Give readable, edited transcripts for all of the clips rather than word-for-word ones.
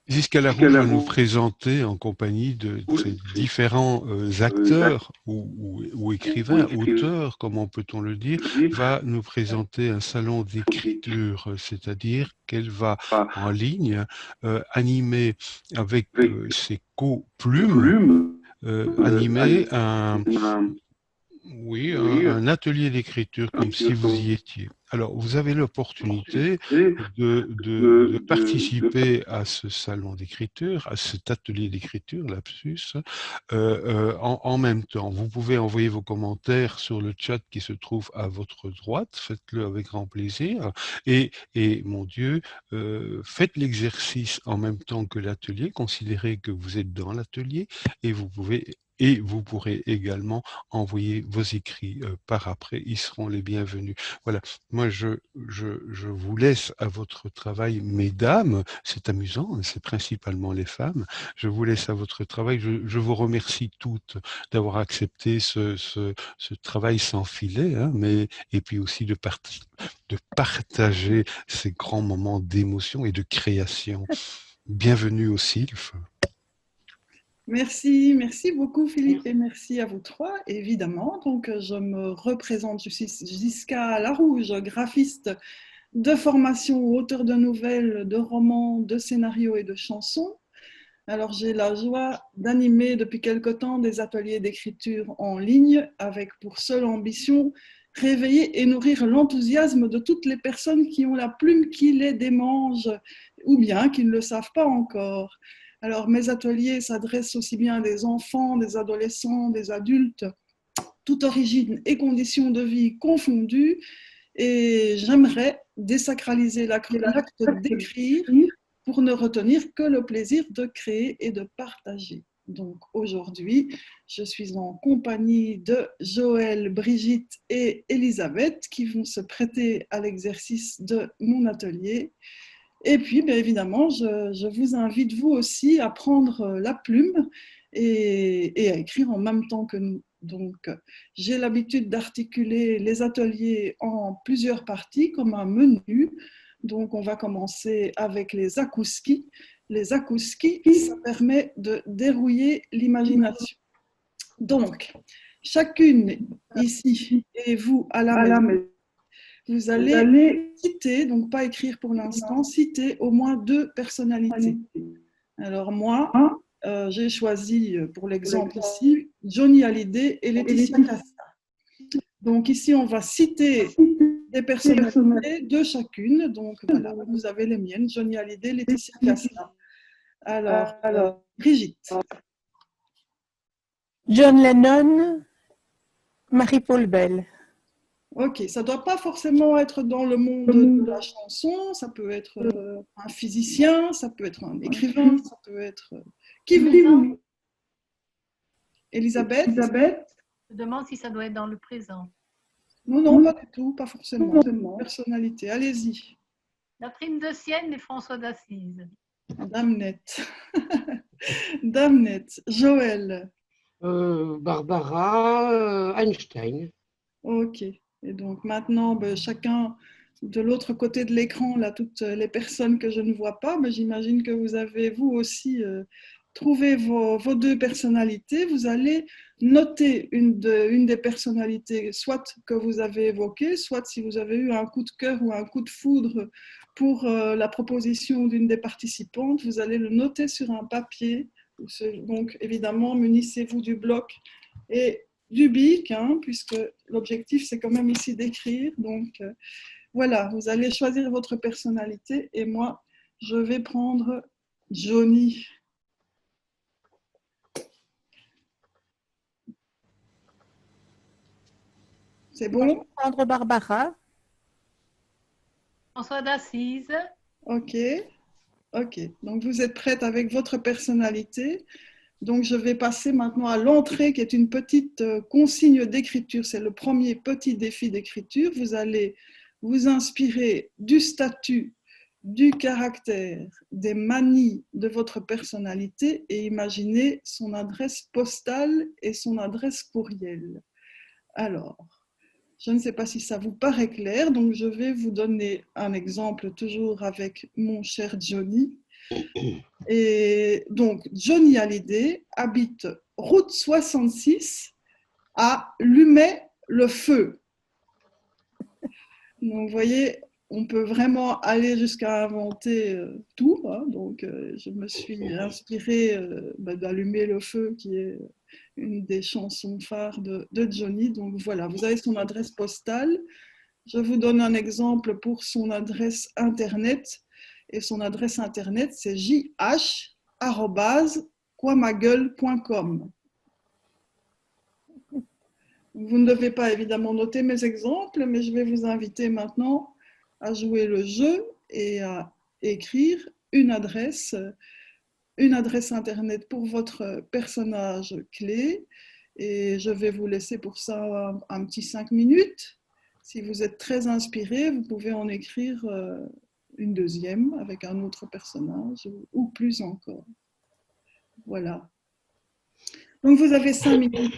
Giscard Larouche va nous présenter en compagnie de ces différents acteurs ou écrivains, auteurs, comment peut-on le dire, va nous présenter un salon d'écriture, c'est-à-dire qu'elle va en ligne animer avec ses co-plumes, animer un atelier d'écriture comme si vous y étiez. Alors, vous avez l'opportunité de participer à ce salon d'écriture, à cet atelier d'écriture, lapsus, en même temps. Vous pouvez envoyer vos commentaires sur le chat qui se trouve à votre droite, faites-le avec grand plaisir. Mon Dieu, faites l'exercice en même temps que l'atelier, considérez que vous êtes dans l'atelier et vous pourrez également envoyer vos écrits par après, ils seront les bienvenus. Voilà, moi je vous laisse à votre travail, mesdames, c'est amusant, hein, c'est principalement les femmes, je vous laisse à votre travail, je vous remercie toutes d'avoir accepté ce travail sans filet, hein, et puis aussi de partager ces grands moments d'émotion et de création. Bienvenue au Sylphe. Merci, merci beaucoup Philippe et merci à vous trois, évidemment. Donc je me représente, je suis Giscard Larouche, graphiste de formation, auteur de nouvelles, de romans, de scénarios et de chansons. Alors j'ai la joie d'animer depuis quelque temps des ateliers d'écriture en ligne avec pour seule ambition réveiller et nourrir l'enthousiasme de toutes les personnes qui ont la plume qui les démange ou bien qui ne le savent pas encore. Alors mes ateliers s'adressent aussi bien à des enfants, des adolescents, des adultes, toute origine et conditions de vie confondues. Et j'aimerais désacraliser l'acte d'écrire pour ne retenir que le plaisir de créer et de partager. Donc aujourd'hui, je suis en compagnie de Joël, Brigitte et Elisabeth qui vont se prêter à l'exercice de mon atelier. Et puis, bien évidemment, je vous invite vous aussi à prendre la plume et à écrire en même temps que nous. Donc, j'ai l'habitude d'articuler les ateliers en plusieurs parties comme un menu. Donc, on va commencer avec les akouskis. Les akouskis, ça permet de dérouiller l'imagination. Donc, chacune ici et vous à la maison, vous allez citer, donc pas écrire pour l'instant, citer au moins deux personnalités. Alors moi, j'ai choisi pour l'exemple ici Johnny Hallyday et Laetitia Casta. Donc ici, on va citer des personnalités de chacune. Donc voilà, vous avez les miennes, Johnny Hallyday, Laetitia Casta. Alors, Brigitte. John Lennon, Marie-Paul Bell. Ok, ça ne doit pas forcément être dans le monde de la chanson, ça peut être un physicien, ça peut être un écrivain, ça peut être... Qui vous... Elisabeth? Je demande si ça doit être dans le présent. Non, non, pas du tout, pas forcément. Personnalité, allez-y. Catherine de Sienne et François d'Assise. Dame nette. Dame nette. Joël. Barbara Einstein. Ok. Et donc maintenant, chacun de l'autre côté de l'écran, là, toutes les personnes que je ne vois pas, j'imagine que vous avez vous aussi trouvé vos deux personnalités. Vous allez noter une des personnalités, soit que vous avez évoquée, soit si vous avez eu un coup de cœur ou un coup de foudre pour la proposition d'une des participantes, vous allez le noter sur un papier. Donc évidemment, munissez-vous du bloc et du bic, hein, puisque l'objectif c'est quand même ici d'écrire. Donc voilà, vous allez choisir votre personnalité et moi je vais prendre Johnny. C'est bon? Je vais prendre Barbara. François d'Assise. Ok, ok. Donc vous êtes prête avec votre personnalité. Donc, je vais passer maintenant à l'entrée, qui est une petite consigne d'écriture. C'est le premier petit défi d'écriture. Vous allez vous inspirer du statut, du caractère, des manies de votre personnalité et imaginer son adresse postale et son adresse courriel. Alors, je ne sais pas si ça vous paraît clair, donc je vais vous donner un exemple toujours avec mon cher Johnny. Et donc, Johnny Hallyday habite route 66 à Lumet-le-Feu. Donc, vous voyez, on peut vraiment aller jusqu'à inventer tout. Hein. Donc, je me suis inspirée d'Allumer le feu, qui est une des chansons phares de Johnny. Donc, voilà, vous avez son adresse postale. Je vous donne un exemple pour son adresse Internet. Et son adresse Internet, c'est jh@quamagueule.com. Vous ne devez pas évidemment noter mes exemples, mais je vais vous inviter maintenant à jouer le jeu et à écrire une adresse Internet pour votre personnage clé. Et je vais vous laisser pour ça un petit 5 minutes. Si vous êtes très inspiré, vous pouvez en écrire une deuxième avec un autre personnage ou plus encore. Voilà. Donc vous avez 5 minutes.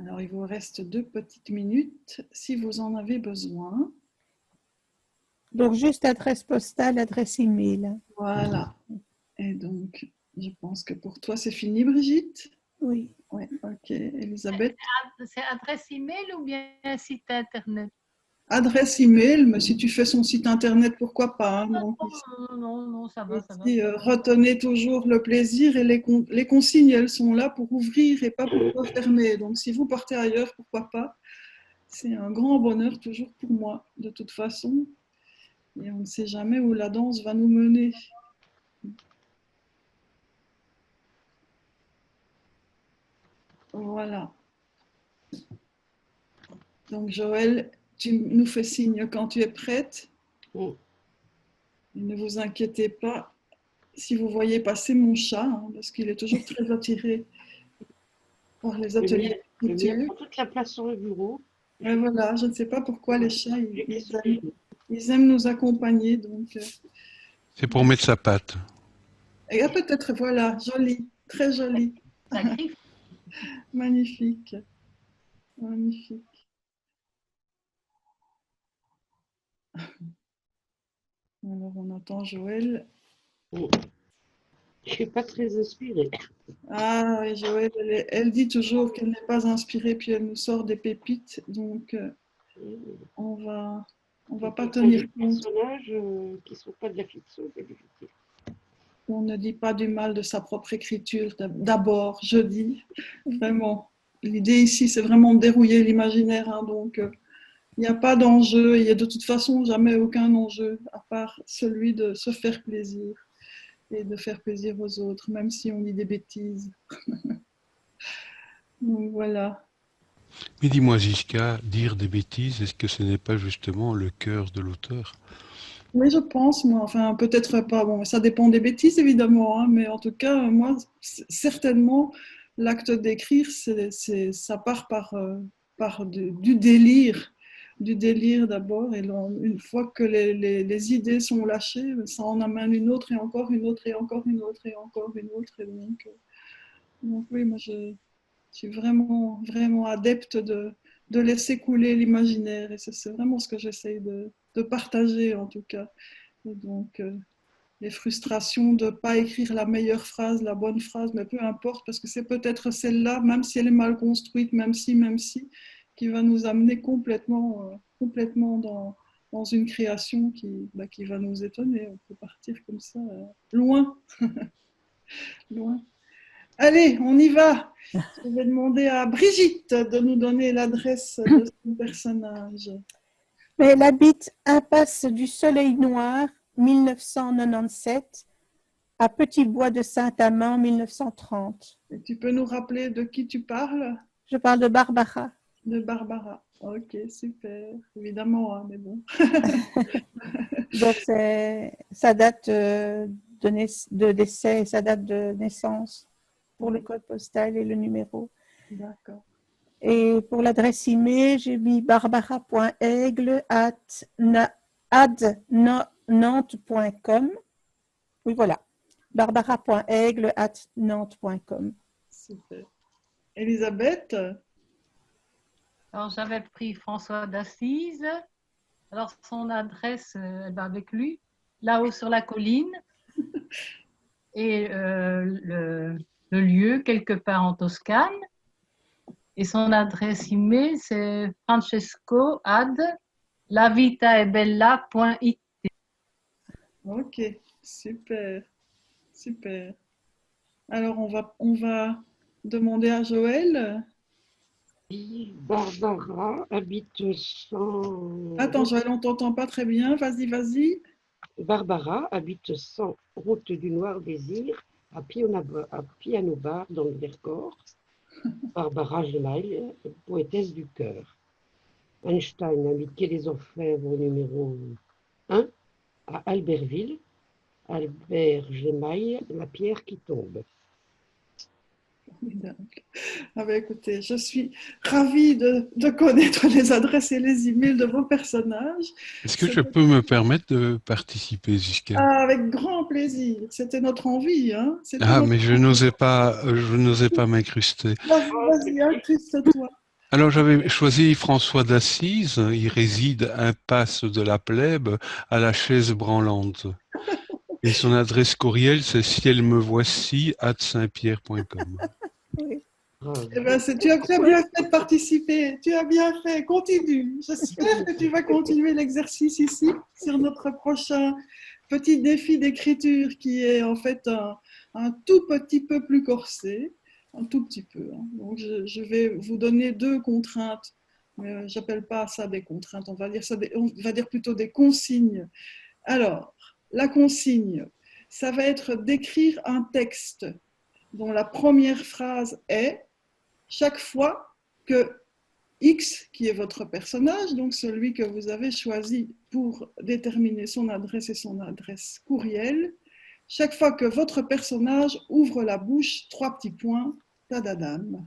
Alors, il vous reste 2 petites minutes si vous en avez besoin. Donc, juste adresse postale, adresse email. Voilà. Et donc, je pense que pour toi, c'est fini, Brigitte? Oui. Oui, ok. Elisabeth? C'est adresse email ou bien site internet? Adresse email, mais si tu fais son site internet, pourquoi pas, hein. Donc, Non, ça va, ça va. ici, retenez toujours le plaisir et les consignes, elles sont là pour ouvrir et pas pour refermer. Donc, si vous partez ailleurs, pourquoi pas. C'est un grand bonheur toujours pour moi, de toute façon. Et on ne sait jamais où la danse va nous mener. Voilà. Donc, Joël, tu nous fais signe quand tu es prête. Oui. Et ne vous inquiétez pas si vous voyez passer mon chat, hein, parce qu'il est toujours très attiré par les ateliers de Le mien couture. prend toute la place sur le bureau. Et voilà, je ne sais pas pourquoi les chats, ils aiment nous accompagner. Donc, C'est pour mettre sa patte. et peut-être, voilà, joli, très joli, Ça griffe. magnifique, magnifique. Alors, on attend Joël. Je ne suis pas très inspirée. Ah oui, Joël, elle dit toujours qu'elle n'est pas inspirée, puis elle nous sort des pépites. Donc, on va pas tenir des compte. personnages qui ne sont pas de la fiction, c'est difficile. On ne dit pas du mal de sa propre écriture. D'abord, je dis, vraiment. L'idée ici, c'est vraiment de dérouiller l'imaginaire. Hein, donc, il n'y a pas d'enjeu. Il n'y a de toute façon jamais aucun enjeu, à part celui de se faire plaisir et de faire plaisir aux autres, même si on dit des bêtises. Donc, voilà. Mais dis-moi, Ziska, dire des bêtises, est-ce que ce n'est pas justement le cœur de l'auteur? Oui, je pense, moi, enfin, peut-être pas, bon, ça dépend des bêtises, évidemment, hein, mais en tout cas, moi, certainement, l'acte d'écrire, ça part par du délire d'abord, et une fois que les idées sont lâchées, ça en amène une autre, et encore une autre, et encore une autre, et encore une autre, et donc oui, moi, je suis vraiment, vraiment adepte de laisser couler l'imaginaire, et c'est vraiment ce que j'essaye de partager en tout cas. Et donc, les frustrations de ne pas écrire la meilleure phrase, la bonne phrase, mais peu importe, parce que c'est peut-être celle-là, même si elle est mal construite, même si, qui va nous amener complètement dans une création qui va nous étonner. On peut partir comme ça, loin, loin. Allez, on y va. Je vais demander à Brigitte de nous donner l'adresse de son personnage. Mais elle habite impasse du Soleil Noir, 1997, à Petit Bois de Saint-Amand, 1930. Et tu peux nous rappeler de qui tu parles? Je parle de Barbara. De Barbara. Ok, super. Évidemment, hein, mais bon. Donc, sa date de décès et sa date de naissance pour le code postal et le numéro. D'accord. Et pour l'adresse email, j'ai mis barbara.aigle@nantes.com. Oui, voilà. barbara.aigle@nantes.com. Super. Elisabeth? Alors, j'avais pris François d'Assise. Alors, son adresse, elle va avec lui, là-haut sur la colline. Et le lieu, quelque part en Toscane. Et son adresse email, c'est francesco@lavitaebella.it. Ok, super. Super. Alors, on va demander à Joël. Barbara habite 100... Attends, Joël, on t'entend pas très bien. Vas-y, vas-y. Barbara habite 100 route du Noir Désir, à Piano Bar, dans le Vercors. Barbara Gemail, poétesse du cœur. Einstein habite quai des Orfèvres au numéro 1, à Albertville. Albert Gemail, la pierre qui tombe. Ah ben, écoutez, je suis ravie de connaître les adresses et les emails de vos personnages. Est-ce que je peux me permettre de participer, Ziska? Ah, avec grand plaisir. C'était notre envie. Hein. Ah, mais je n'osais pas m'incruster. Vas-y, incruste-toi. Alors j'avais choisi François d'Assise, il réside impasse de la Plèbe à la Chaise branlante. Et son adresse courriel, c'est si elle me voici @saintpierre.com. Oui. Eh ben, tu as bien fait de participer, tu as bien fait, continue. J'espère que tu vas continuer l'exercice ici sur notre prochain petit défi d'écriture qui est en fait un tout petit peu plus corsé, un tout petit peu. Hein. Donc je vais vous donner deux contraintes, mais j'appelle pas ça des contraintes, on va dire on va dire plutôt des consignes. Alors, la consigne, ça va être d'écrire un texte dont la première phrase est chaque fois que X, qui est votre personnage, donc celui que vous avez choisi pour déterminer son adresse et son adresse courriel, chaque fois que votre personnage ouvre la bouche, trois petits points, tadadam.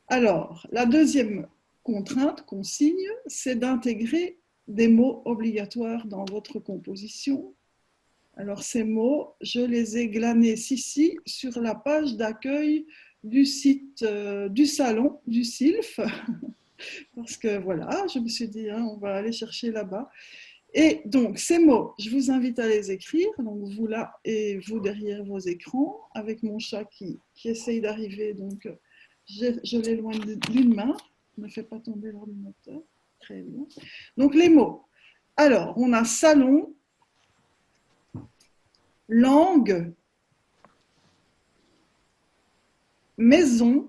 Alors, la deuxième contrainte, consigne, c'est d'intégrer des mots obligatoires dans votre composition. Alors, ces mots, je les ai glanés ici sur la page d'accueil du site du salon du SILF, parce que voilà, je me suis dit, hein, on va aller chercher là-bas. Et donc, ces mots, je vous invite à les écrire, donc vous là et vous derrière vos écrans, avec mon chat qui essaye d'arriver, donc je l'éloigne d'une main, ne fais pas tomber l'ordinateur, très bien. Donc, les mots. Alors, on a salon, langue, maison,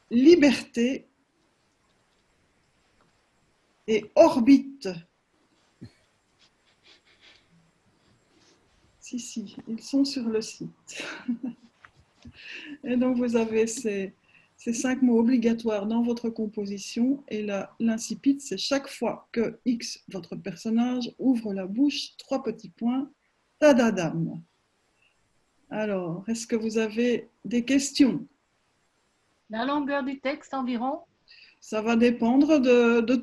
liberté et orbite. Si, ils sont sur le site. Et donc, vous avez ces 5 mots obligatoires dans votre composition. Et là, l'incipit, c'est chaque fois que X, votre personnage, ouvre la bouche, 3 petits points, tadadam. Alors, est-ce que vous avez des questions? La longueur du texte environ? Ça va dépendre de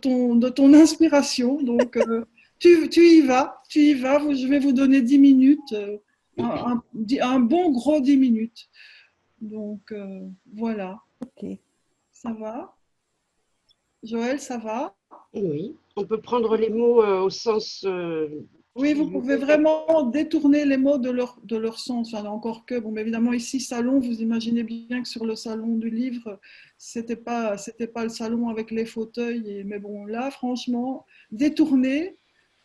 ton inspiration. Donc, tu y vas, je vais vous donner 10 minutes, un bon gros 10 minutes. Donc, voilà. Ok. Ça va? Joël, ça va? Oui, on peut prendre les mots au sens Oui, vous pouvez vraiment détourner les mots de leur sens. Enfin, encore que, bon, mais évidemment, ici, salon, vous imaginez bien que sur le salon du livre, c'était pas le salon avec les fauteuils. Mais bon, là, franchement, détournez,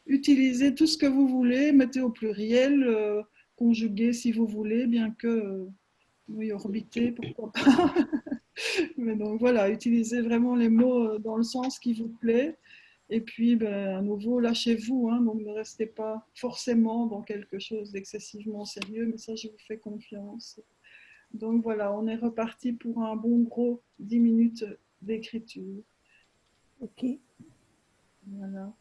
utilisez tout ce que vous voulez, mettez au pluriel, conjuguez si vous voulez, bien que, oui, orbiter, pourquoi pas. Mais donc voilà, utilisez vraiment les mots dans le sens qui vous plaît. Et puis, ben, à nouveau, lâchez-vous, hein, donc ne restez pas forcément dans quelque chose d'excessivement sérieux, mais ça, je vous fais confiance. Donc voilà, on est reparti pour un bon gros 10 minutes d'écriture. Ok. Voilà.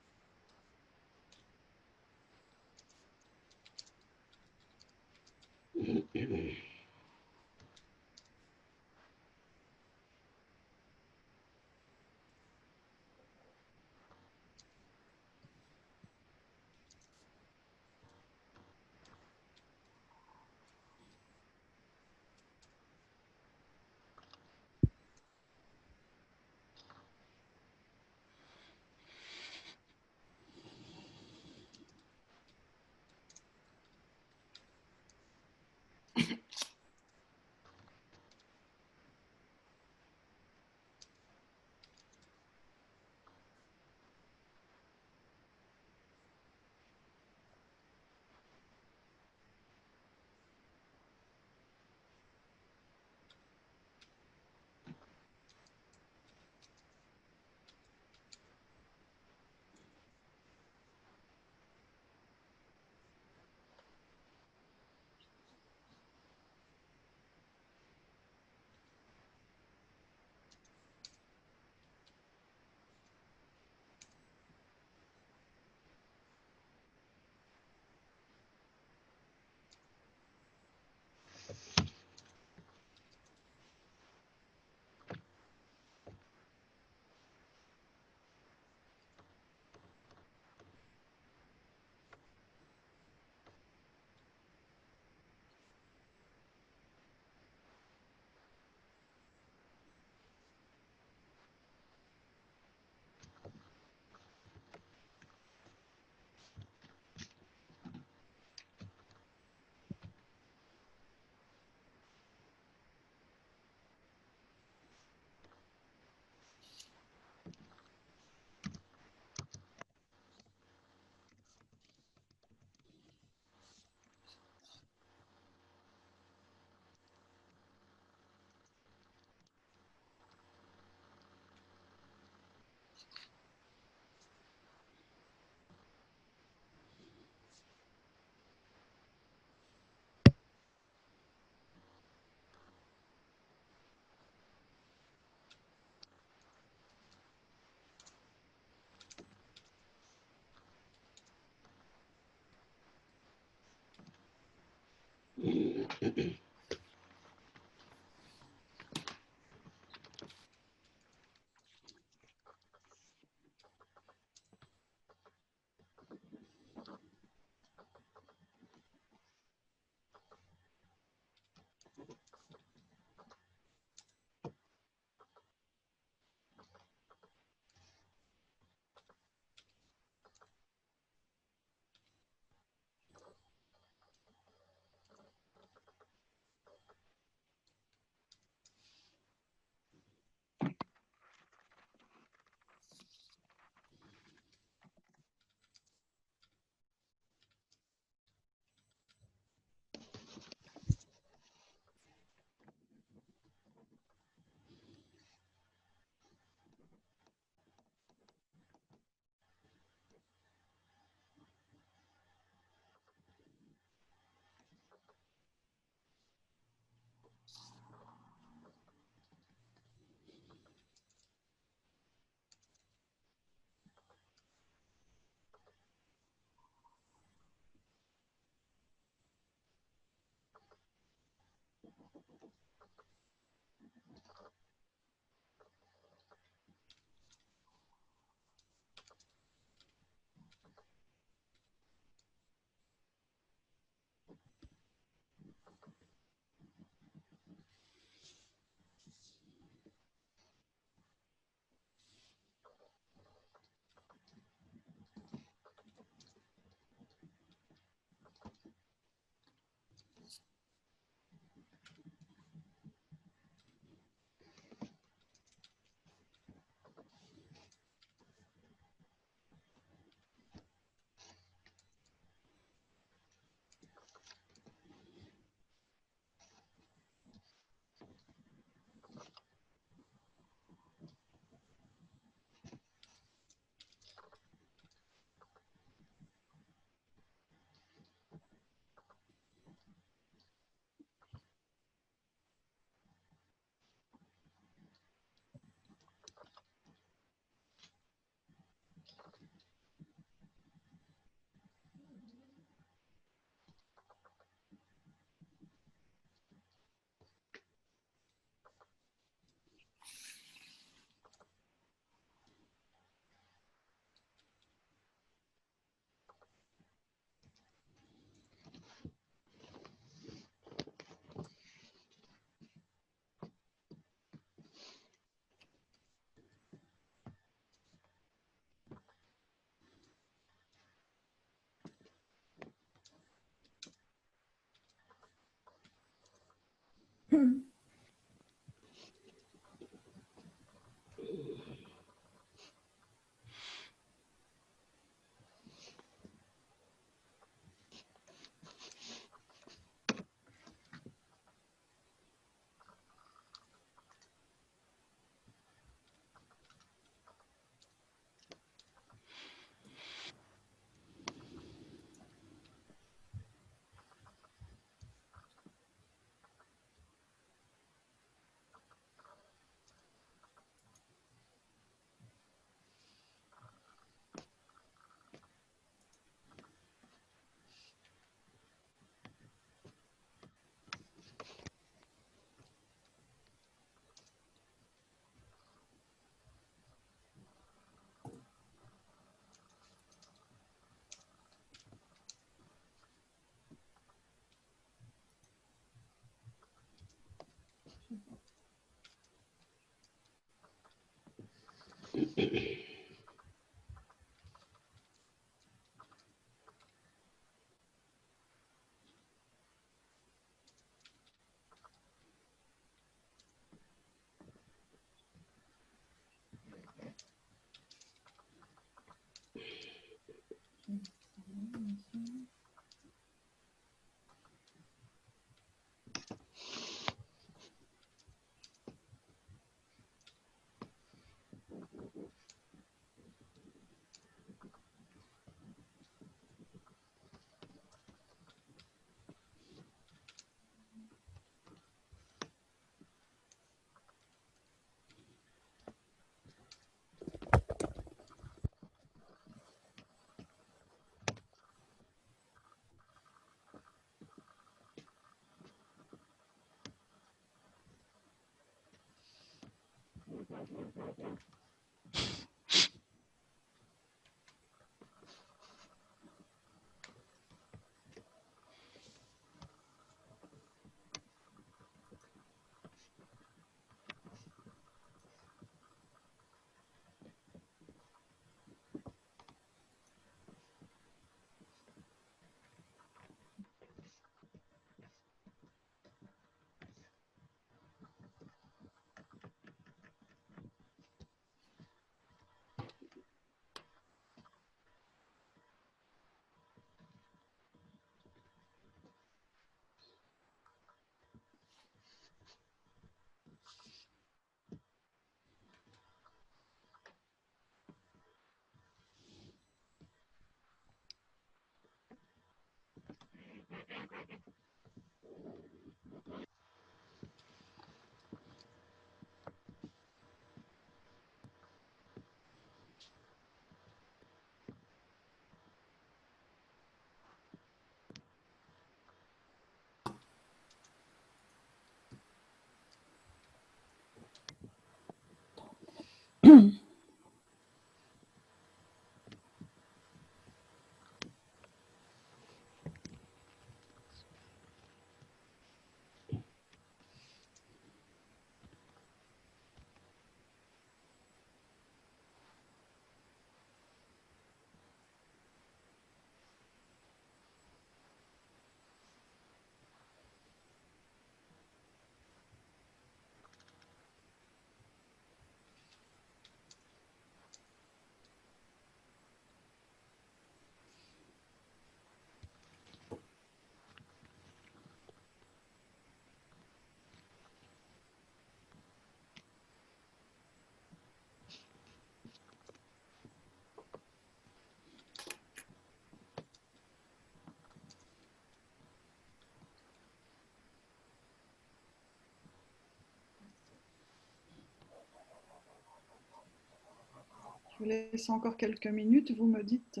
Je vous laisse encore quelques minutes, vous me dites.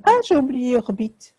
Ah, j'ai oublié Orbite.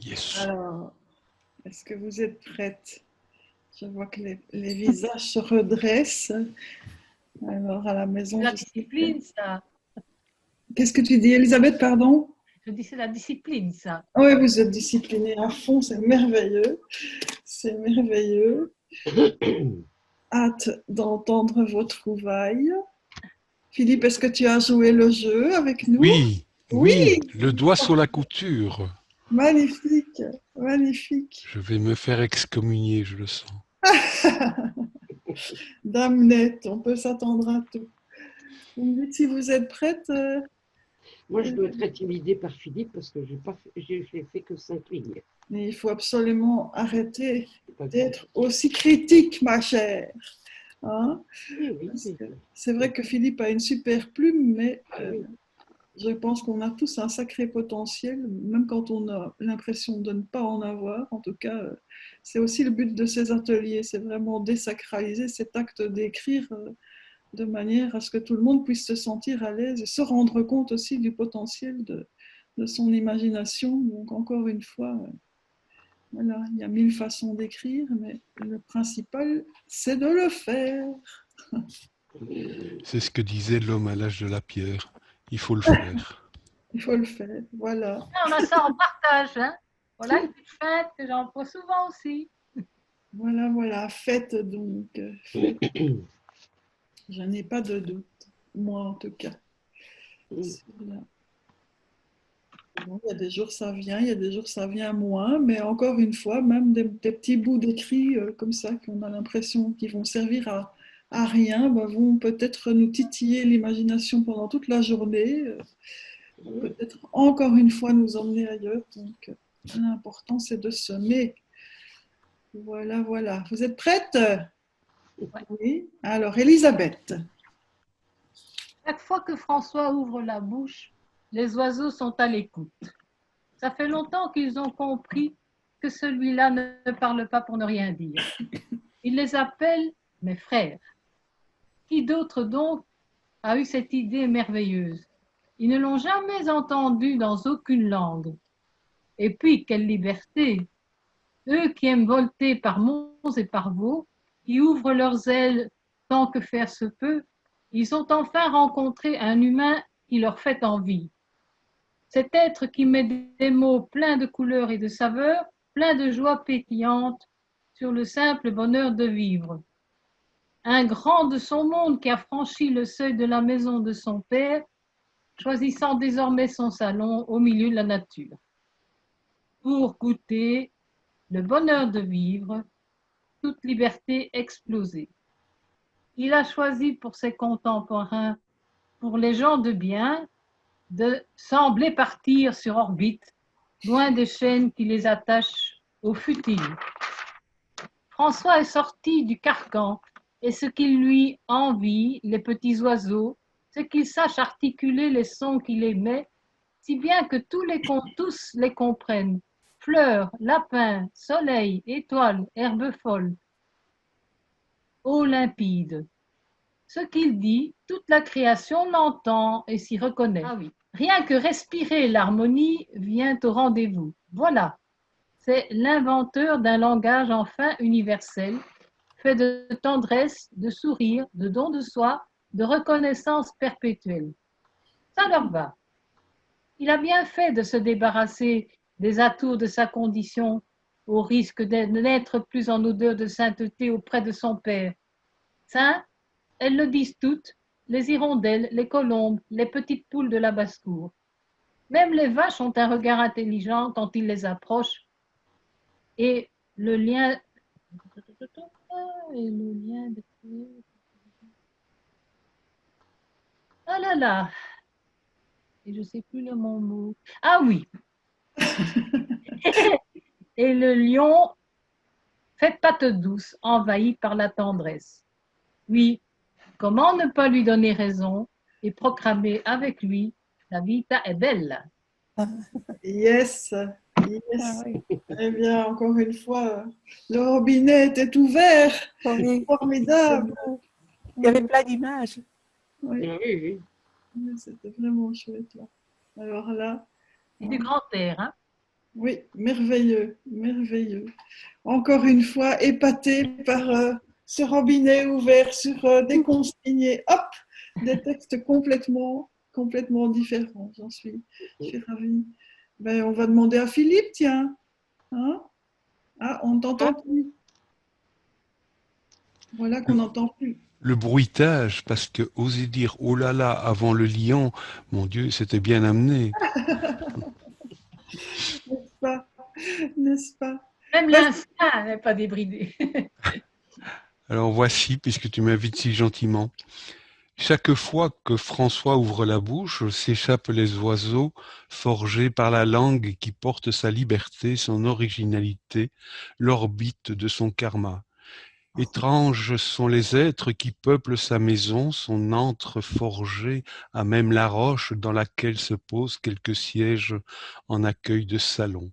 Yes. Alors, est-ce que vous êtes prête? Je vois que les visages se redressent. Alors, à la maison, La je sais que- discipline, ça. Qu'est-ce que tu dis, Elisabeth, pardon? Je dis c'est la discipline, ça. Oui, vous êtes disciplinée à fond, c'est merveilleux. C'est merveilleux. Hâte d'entendre vos trouvailles. Philippe, est-ce que tu as joué le jeu avec nous? Oui, Oui, oui, le doigt sur la couture. magnifique, magnifique. Je vais me faire excommunier, je le sens. Dame nette, on peut s'attendre à tout. Vous me dites si vous êtes prête. Moi, je dois être intimidée par Philippe parce que j'ai fait que 5 lignes. Mais il faut absolument arrêter C'est pas grave. d'être aussi critique, ma chère. Hein? Oui, oui, Parce oui. que c'est vrai que Philippe a une super plume, mais Oui. Je pense qu'on a tous un sacré potentiel, même quand on a l'impression de ne pas en avoir. En tout cas, c'est aussi le but de ces ateliers, c'est vraiment désacraliser cet acte d'écrire de manière à ce que tout le monde puisse se sentir à l'aise et se rendre compte aussi du potentiel de son imagination. Donc encore une fois, voilà, il y a 1000 façons d'écrire, mais le principal, c'est de le faire. C'est ce que disait l'homme à l'âge de la pierre. Il faut le faire. Il faut le faire, voilà. On a ça en partage. Hein. Voilà une petite fête que j'emploie souvent aussi. Voilà, voilà, faites donc. Faites. Je n'ai pas de doute, moi en tout cas. Bon, il y a des jours ça vient, il y a des jours ça vient moins, mais encore une fois, même des petits bouts d'écrit comme ça qu'on a l'impression qu'ils vont servir à rien, bah, vont peut-être nous titiller l'imagination pendant toute la journée, peut-être encore une fois nous emmener ailleurs. Donc l'important c'est de semer. Voilà, voilà. Vous êtes prête? Oui. Alors, Elisabeth. Chaque fois que François ouvre la bouche, les oiseaux sont à l'écoute. Ça fait longtemps qu'ils ont compris que celui-là ne parle pas pour ne rien dire. Il les appelle mes frères. Qui d'autre donc a eu cette idée merveilleuse? Ils ne l'ont jamais entendu dans aucune langue. Et puis, quelle liberté! Eux qui aiment volter par monts et par vaux, qui ouvrent leurs ailes tant que faire se peut, ils ont enfin rencontré un humain qui leur fait envie. Cet être qui met des mots pleins de couleurs et de saveurs, pleins de joie pétillante sur le simple bonheur de vivre. Un grand de son monde qui a franchi le seuil de la maison de son père, choisissant désormais son salon au milieu de la nature. Pour goûter le bonheur de vivre, toute liberté explosée. Il a choisi pour ses contemporains, pour les gens de bien, de sembler partir sur orbite, loin des chaînes qui les attachent au futile. François est sorti du carcan, et ce qui lui envie, les petits oiseaux, c'est qu'ils sachent articuler les sons qu'il émet, si bien que tous les comprennent. Fleurs, lapins, soleil, étoiles, herbes folles, eau limpide. Ce qu'il dit, toute la création l'entend et s'y reconnaît. Ah oui. Rien que respirer l'harmonie vient au rendez-vous. Voilà, c'est l'inventeur d'un langage enfin universel, fait de tendresse, de sourire, de don de soi, de reconnaissance perpétuelle. Ça leur va. Il a bien fait de se débarrasser des atours de sa condition, au risque de n'être plus en odeur de sainteté auprès de son père. Saint, elles le disent toutes, les hirondelles, les colombes, les petites poules de la basse-cour. Même les vaches ont un regard intelligent quand ils les approchent. Et le lien... Ah là là. Et je ne sais plus le mot. Ah oui. Et le lion fait patte douce, envahi par la tendresse. Oui, comment ne pas lui donner raison et proclamer avec lui la vita è bella. Yes, yes. Ah oui. Eh bien, encore une fois, le robinet était ouvert. Oui. Formidable. Il y avait plein d'images. Oui, Oui, oui. c'était vraiment chouette là. Alors là, Et du grand air, hein? oui, merveilleux, merveilleux. Encore une fois, épaté par ce robinet ouvert sur des consignés, hop, des textes complètement différents. Je suis ravie. Ben, on va demander à Philippe, tiens. Hein? Ah, on ne t'entend plus. Voilà qu'on n'entend plus. Le bruitage, parce que oser dire oh là là avant le lion, mon Dieu, c'était bien amené. N'est-ce pas? N'est-ce pas? Même l'instinct n'est pas débridé. Alors voici, puisque tu m'invites si gentiment. Chaque fois que François ouvre la bouche, s'échappent les oiseaux forgés par la langue qui porte sa liberté, son originalité, l'orbite de son karma. Étranges sont les êtres qui peuplent sa maison, son antre forgé à même la roche dans laquelle se posent quelques sièges en accueil de salon.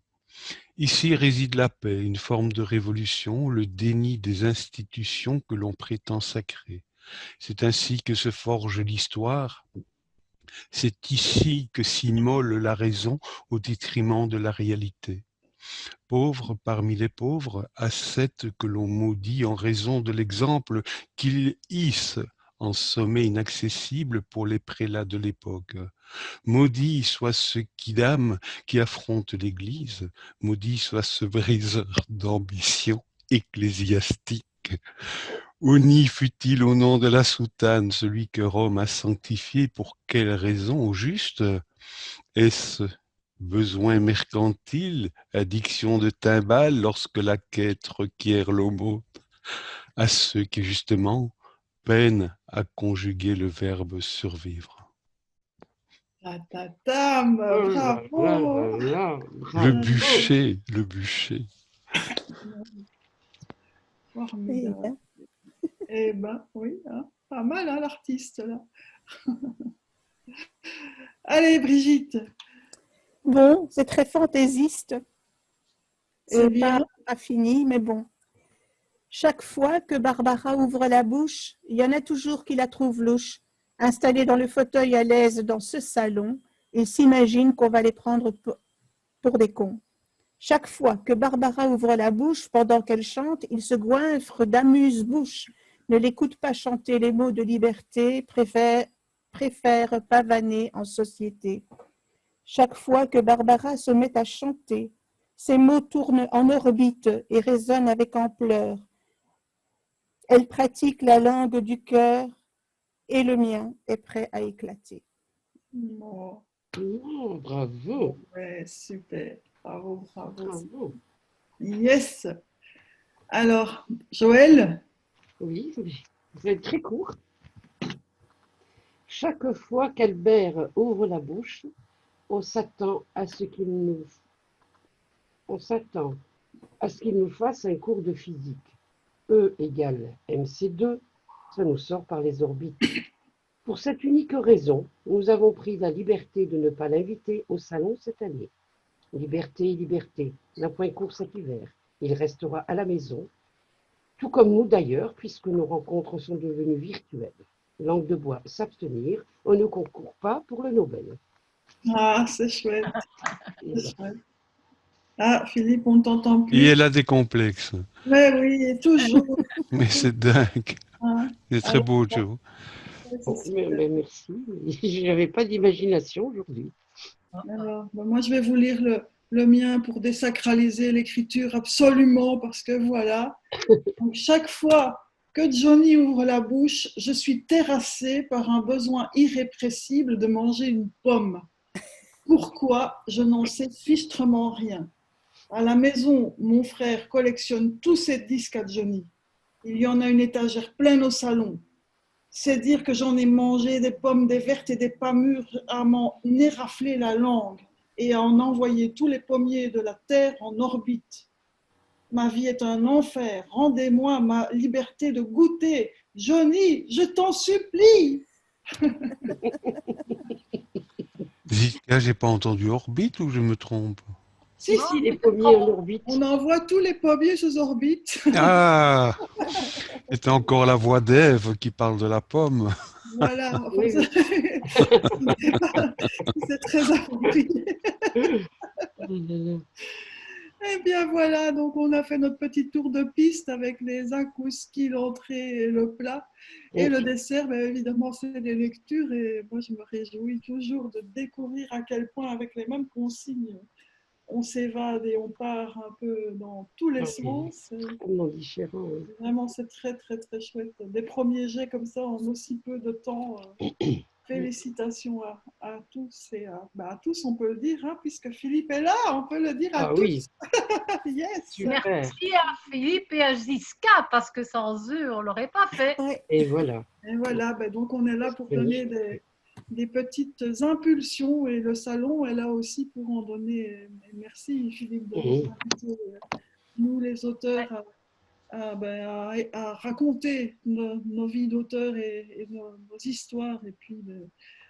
Ici réside la paix, une forme de révolution, le déni des institutions que l'on prétend sacrées. C'est ainsi que se forge l'histoire. C'est ici que s'immole la raison au détriment de la réalité. Pauvre parmi les pauvres, ascète que l'on maudit en raison de l'exemple qu'il hisse en sommet inaccessible pour les prélats de l'époque. Maudit soit ce quidam qui affronte l'Église, maudit soit ce briseur d'ambition ecclésiastique. Honni fut-il au nom de la soutane, celui que Rome a sanctifié, pour quelle raison au juste? Est-ce besoin mercantile, addiction de timbales lorsque la quête requiert l'aumône à ceux qui justement peinent à conjuguer le verbe survivre? Tam, Oh là bravo. là là, Le bravo. bûcher, le bûcher. Eh Formidable. bien, Eh ben, oui, hein, pas mal, hein, l'artiste, là. Allez, Brigitte, bon, c'est très fantaisiste. c'est bien. Pas fini, mais bon. Chaque fois que Barbara ouvre la bouche, il y en a toujours qui la trouvent louche. Installée dans le fauteuil à l'aise dans ce salon, ils s'imaginent qu'on va les prendre pour des cons. Chaque fois que Barbara ouvre la bouche pendant qu'elle chante, ils se goinfrent d'amuse-bouche, ne l'écoutent pas chanter les mots de liberté, préfèrent pavaner en société. Chaque fois que Barbara se met à chanter, ses mots tournent en orbite et résonnent avec ampleur. Elle pratique la langue du cœur et le mien est prêt à éclater. Oh, Non, bravo, ouais, super. Bravo, bravo. bravo. Yes. Alors, Joël, Oui, vous êtes très court. Chaque fois qu'Albert ouvre la bouche, on s'attend à ce qu'il nous, on s'attend à ce qu'il nous fasse un cours de physique. E égale mc2, ça nous sort par les orbites. Pour cette unique raison, nous avons pris la liberté de ne pas l'inviter au salon cette année. Liberté, liberté, n'a point cours cet hiver. Il restera à la maison, tout comme nous d'ailleurs, puisque nos rencontres sont devenues virtuelles. Langue de bois, s'abstenir, on ne concourt pas pour le Nobel. ah, c'est chouette. Voilà. C'est chouette. Ah, Philippe, on ne t'entend Et plus. elle a des complexes. Mais oui, toujours. Mais c'est dingue. Hein. C'est très Alors, beau, Joe. c'est Bon, super. mais merci, je n'avais pas d'imagination aujourd'hui. Alors, ben, moi, je vais vous lire le mien pour désacraliser l'écriture absolument, parce que voilà. Donc, chaque fois que Johnny ouvre la bouche, je suis terrassée par un besoin irrépressible de manger une pomme. Pourquoi? Je n'en sais fichtrement rien. À la maison, mon frère collectionne tous ses disques à Johnny. Il y en a une étagère pleine au salon. C'est dire que j'en ai mangé des pommes, des vertes et des pas mûres, à m'en érafler la langue et à en envoyer tous les pommiers de la terre en orbite. Ma vie est un enfer. Rendez-moi ma liberté de goûter. Johnny, je t'en supplie. Zika, j'ai pas entendu orbite ou je me trompe? Si, Si, si, les pommiers en orbite. on envoie tous les pommiers sous orbite. Ah, c'était encore la voix d'Ève qui parle de la pomme. Voilà, enfin, Oui, oui. c'est très approprié. Eh bien voilà, donc on a fait notre petit tour de piste avec les akouskis, l'entrée et le plat. Et le dessert, ben, évidemment, c'est les lectures. Et moi, je me réjouis toujours de découvrir à quel point, avec les mêmes consignes, on s'évade et on part un peu dans tous les sens. Comment différent. Vraiment, c'est très, très, très chouette. Des premiers jets comme ça en aussi peu de temps. Félicitations à tous et à tous, on peut le dire, hein, puisque Philippe est là, on peut le dire à Ah tous. oui, Yes. super. Merci à Philippe et à Ziska, parce que sans eux, on ne l'aurait pas fait. Ouais. Et voilà. Et voilà, ben donc on est là pour donner des petites impulsions et le salon est là aussi pour en donner. Et merci Philippe de nous inviter, nous les auteurs, à raconter nos vies d'auteurs et nos histoires, et puis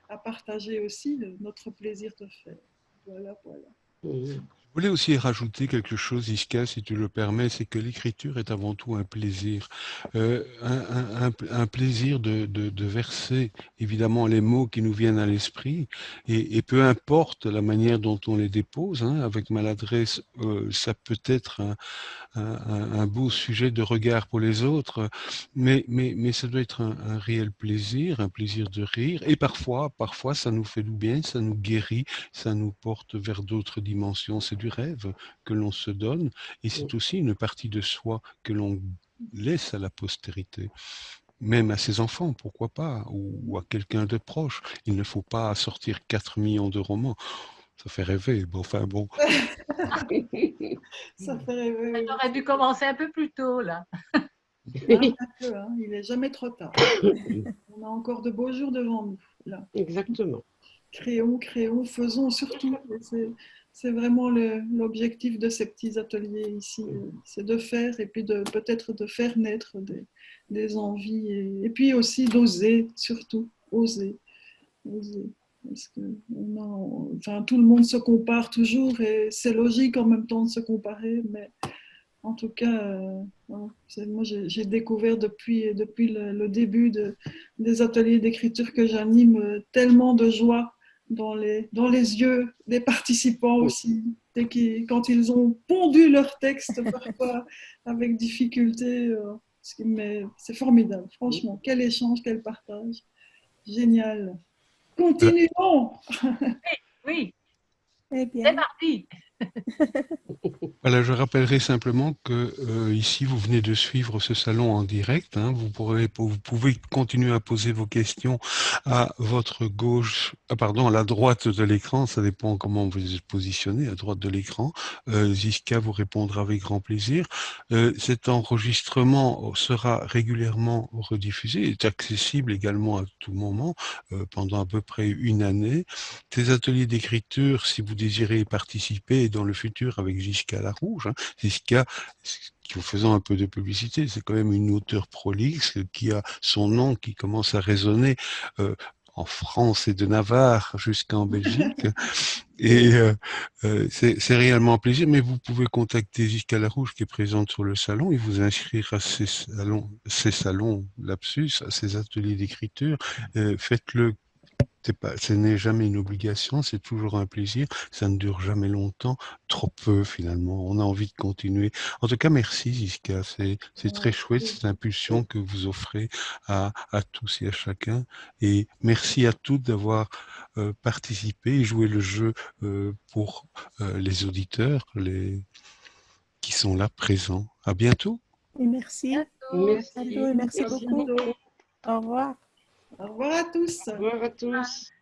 à partager aussi notre plaisir de faire. Voilà, voilà. Mhm. Je voulais aussi rajouter quelque chose, Iska, si tu le permets, c'est que l'écriture est avant tout un plaisir. Un plaisir de verser, évidemment, les mots qui nous viennent à l'esprit, et peu importe la manière dont on les dépose, hein, avec maladresse, ça peut être un beau sujet de regard pour les autres, mais ça doit être un réel plaisir, un plaisir de rire, et parfois ça nous fait du bien, ça nous guérit, ça nous porte vers d'autres dimensions. C'est du rêve que l'on se donne, et c'est aussi une partie de soi que l'on laisse à la postérité. Même à ses enfants, pourquoi pas, ou à quelqu'un de proche. Il ne faut pas sortir 4 millions de romans. Ça fait rêver. Bon, enfin bon. Ça fait rêver. Oui. J'aurais dû commencer un peu plus tôt, là. Un peu, hein, il n'est jamais trop tard. On a encore de beaux jours devant nous. Là. Exactement. Créons, créons, faisons surtout. C'est vraiment l'objectif de ces petits ateliers ici. C'est de faire et puis peut-être de faire naître des envies et puis aussi d'oser, surtout, oser. Oser. Parce que enfin, tout le monde se compare toujours et c'est logique en même temps de se comparer, mais en tout cas, moi j'ai découvert depuis le début des ateliers d'écriture que j'anime tellement de joie dans les yeux des participants aussi, quand ils ont pondu leur texte parfois avec difficulté. C'est formidable, franchement. Quel échange, quel partage. Génial. Voilà. Continuons. Oui, Eh c'est bien, parti. Voilà, je rappellerai simplement que ici, vous venez de suivre ce salon en direct. Hein, vous pouvez continuer à poser vos questions à votre gauche, pardon, à la droite de l'écran. Ça dépend comment vous êtes positionné, à droite de l'écran. Ziska vous répondra avec grand plaisir. Cet enregistrement sera régulièrement rediffusé, est accessible également à tout moment pendant à peu près une année. Ces ateliers d'écriture, si vous désirez y participer dans le futur avec Ziska Larouge, hein, Ziska, en faisant un peu de publicité, c'est quand même une auteure prolixe qui a son nom qui commence à résonner en France et de Navarre jusqu'en Belgique. Et c'est réellement un plaisir, mais vous pouvez contacter Ziska Larouge qui est présente sur le salon et vous inscrire à ces salons lapsus, à ces ateliers d'écriture. Faites-le. Ce n'est jamais une obligation, c'est toujours un plaisir, ça ne dure jamais longtemps, trop peu finalement, on a envie de continuer. En tout cas, merci Ziska, c'est très chouette cette impulsion que vous offrez à tous et à chacun. Et merci à toutes d'avoir participé et joué le jeu pour les auditeurs qui sont là présents. À bientôt. et merci. Bientôt. À bientôt et merci Merci beaucoup. beaucoup. Au revoir. Au revoir à tous. Au revoir à tous.